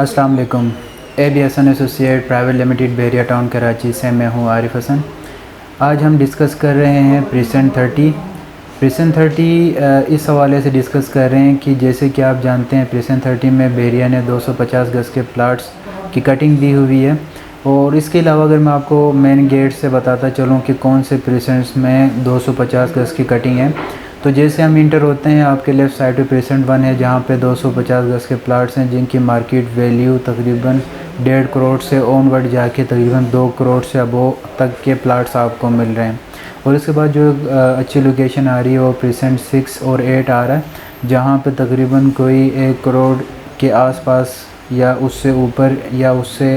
अस्सलाम वालेकुम। AB Hasan associate private limited Bahria Town Karachi से मैं हूं आरिफ हसन। आज हम डिस्कस कर रहे हैं प्रेसेंट 30 इस हवाले से डिस्कस कर रहे हैं कि जैसे कि आप जानते हैं प्रेसेंट 30 में बहरिया ने 250 गज़ के प्लाट्स की कटिंग दी हुई है। और इसके अलावा अगर मैं आपको मेन गेट से बताता चलूँ कि कौन से प्रेसेंट्स में 250 गज़ की कटिंग है, तो जैसे हम इंटर होते हैं आपके लेफ़्ट साइड पे प्रेसेंट 1 है जहाँ पे 250 गज़ के प्लाट्स हैं जिनकी मार्केट वैल्यू तकरीबन 1.5 करोड़ से ऑनवर्ड जाके तकरीबन 2 करोड़ से अबो तक के प्लाट्स आपको मिल रहे हैं। और इसके बाद जो अच्छी लोकेशन आ रही है वो प्रेसेंट 6 और 8 आ रहा है जहाँ पे तकरीबन कोई 1 करोड़ के आसपास या उससे ऊपर या उससे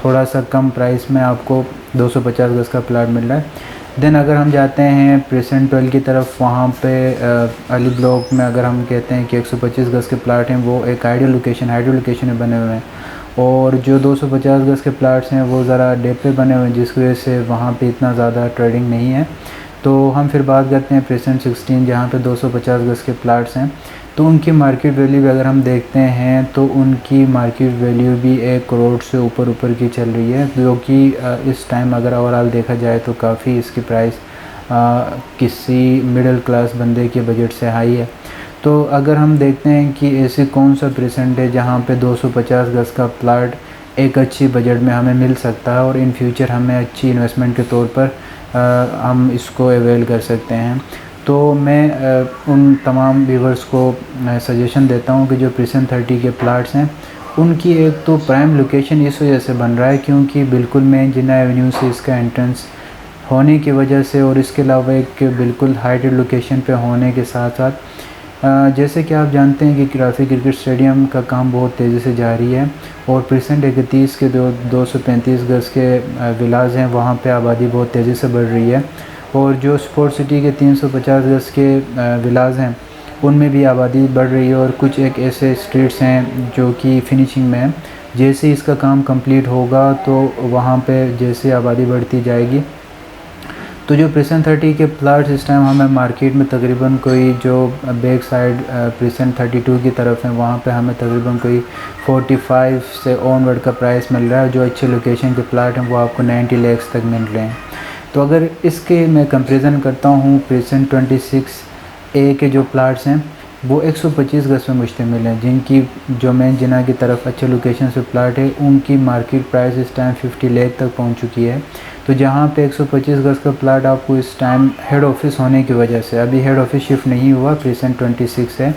थोड़ा सा कम प्राइस में आपको 250 गज़ का प्लाट मिल रहा है। देन अगर हम जाते हैं प्रेसेंट 12 की तरफ, वहाँ पे अली ब्लॉक में अगर हम कहते हैं कि 125 गज़ के प्लाट हैं, वो एक हाइड्रो लोकेशन में बने हुए हैं। और जो 250 गज़ के प्लाट्स हैं वो ज़रा डेप पे बने हुए हैं जिसकी वजह से वहाँ पे इतना ज़्यादा ट्रेडिंग नहीं है। तो हम फिर बात करते हैं प्रेसेंट 16 जहाँ पे 250 गज़ के प्लाट्स हैं। तो उनकी मार्केट वैल्यू भी अगर हम देखते हैं तो उनकी मार्केट वैल्यू भी 1 करोड़ से ऊपर की चल रही है, जो कि इस टाइम अगर ओवरऑल देखा जाए तो काफ़ी इसकी प्राइस किसी मिडिल क्लास बंदे के बजट से हाई है। तो अगर हम देखते हैं कि ऐसे कौन सा प्रेसेंट है जहाँ पे 250 गज़ का प्लाट एक अच्छी बजट में हमें मिल सकता है और इन फ्यूचर हमें अच्छी इन्वेस्टमेंट के तौर पर हम इसको अवेल कर सकते हैं। तो मैं उन तमाम व्यूवर्स को सजेशन देता हूं कि जो प्रेसेंट 30 के प्लाट्स हैं उनकी एक तो प्राइम लोकेशन इस वजह से बन रहा है क्योंकि बिल्कुल मेन जिन्ना एवेन्यू से इसका एंट्रेंस होने की वजह से, और इसके अलावा एक बिल्कुल हाइटेड लोकेशन पे होने के साथ साथ जैसे कि आप जानते हैं कि राफी क्रिकेट स्टेडियम का काम बहुत तेज़ी से जारी है और प्रेसेंट 31 के 235 गज़ के विलाज हैं, वहाँ पे आबादी बहुत तेज़ी से बढ़ रही है। और जो स्पोर्ट सिटी के 350 गज़ के विलाज हैं उनमें भी आबादी बढ़ रही है और कुछ एक ऐसे स्ट्रीट्स हैं जो कि फिनिशिंग में हैं। जैसे इसका काम कंप्लीट होगा तो वहाँ पे जैसे आबादी बढ़ती जाएगी तो जो प्रेसेंट 30 के प्लाट्स इस टाइम हमें मार्केट में तकरीबन कोई जो बैक साइड प्रेसेंट 32 की तरफ है वहाँ पे हमें तकरीबन कोई 45 से ऑनवर्ड का प्राइस मिल रहा है। जो अच्छे लोकेशन के प्लाट हैं वो आपको 90 लाख तक मिल रहे हैं। तो अगर इसके मैं कंपैरिजन करता हूँ प्रेसेंट 26A के जो प्लाट्स हैं वो 125 गज़ में मुश्तमिल हैं, जिनकी जो मेन जिना की तरफ अच्छे लोकेशन से प्लाट है उनकी मार्केट प्राइस इस टाइम 50 लाख तक पहुँच चुकी है। तो जहाँ पे 125 गज़ का प्लाट आपको इस टाइम हेड ऑफिस होने की वजह से, अभी हेड ऑफिस शिफ्ट नहीं हुआ, प्रेसेंट 26 है,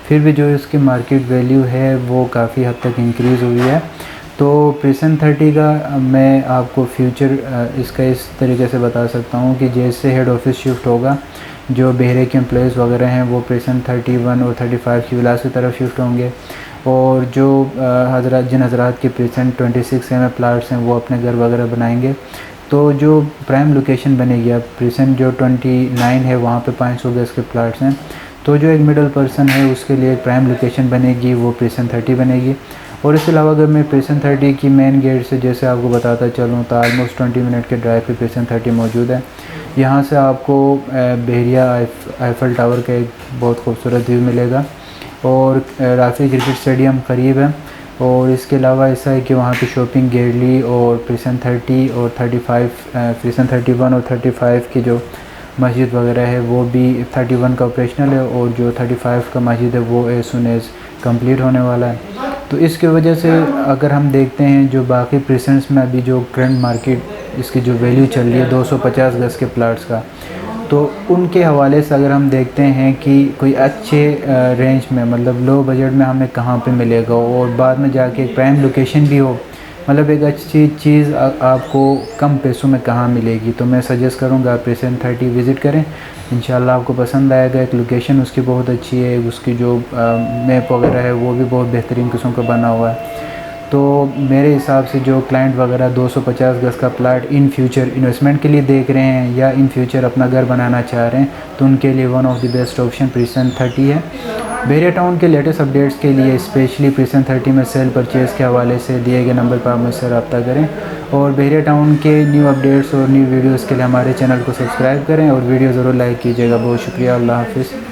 फिर भी जो इसकी मार्केट वैल्यू है वो काफ़ी हद तक इंक्रीज़ हुई है। तो प्रेसेंट 30 का मैं आपको फ्यूचर इसका इस तरीके से बता सकता हूँ कि जैसे हेड ऑफिस शिफ्ट होगा जो बहरे के एम्प्लॉयज़ वगैरह हैं वो प्रेसेंट 31 और 35 की विलास की तरफ शिफ्ट होंगे और जो जिन हज़रात के प्रेसेंट 26 में प्लाट्स हैं वो अपने घर वगैरह बनाएंगे। तो जो प्राइम लोकेशन बनेगी, अब प्रेसेंट जो 29 है वहाँ पे 500 गज़ के प्लाट्स हैं, तो जो एक मिडिल पर्सन है उसके लिए एक प्राइम लोकेशन बनेगी वो प्रेसेंट 30 बनेगी। और इसके अलावा अगर मैं प्रेसेंट 30 की मेन गेट से जैसे आपको बताता चलूँ तो ऑलमोस्ट 20 मिनट के ड्राइव पे प्रेसेंट 30 मौजूद है। यहाँ से आपको बहरिया आईफल टावर का एक बहुत खूबसूरत व्यू मिलेगा और राफी क्रिकेट स्टेडियम करीब है। और इसके अलावा ऐसा है कि वहाँ पे शॉपिंग गैलरी और प्रेसेंट 30 और 35 प्रेसेंट 31 और 35 की जो मस्जिद वगैरह है वो भी 31 का ऑपरेशनल है और जो 35 का मस्जिद है वो एज सुन एज कम्प्लीट होने वाला है। तो इसकी वजह से अगर हम देखते हैं जो बाकी प्रेसेंट्स में अभी जो करंट मार्केट इसकी जो वैल्यू चल रही है 250 गज़ के प्लाट्स का, तो उनके हवाले से अगर हम देखते हैं कि कोई अच्छे रेंज में मतलब लो बजट में हमें कहाँ पे मिलेगा और बाद में जाके एक प्राइम लोकेशन भी हो, मतलब एक अच्छी चीज़ आपको कम पैसों में कहाँ मिलेगी, तो मैं सजेस्ट करूँगा आप प्रेसेंट 30 विज़िट करें, इंशाल्लाह आपको पसंद आएगा। एक लोकेशन उसकी बहुत अच्छी है, उसकी जो मैप वगैरह है वो भी बहुत बेहतरीन किस्म का बना हुआ है। तो मेरे हिसाब से जो क्लाइंट वगैरह 250 गज़ का प्लाट इन फ्यूचर इन्वेस्टमेंट के लिए देख रहे हैं या इन फ्यूचर अपना घर बनाना चाह रहे हैं तो उनके लिए one of the best option present 30 है। बहरिया टाउन के लेटेस्ट अपडेट्स के लिए स्पेशली प्रेसेंट 30 में सेल परचेज़ के हवाले से दिए गए नंबर पर आप मुझसे रब्ता करें और बहरिया टाउन के न्यू अपडेट्स और न्यू वीडियोज़ के लिए हमारे चैनल को सब्सक्राइब करें और वीडियो ज़रूर लाइक कीजिएगा। बहुत शुक्रिया, अल्लाह हाफ़िज़।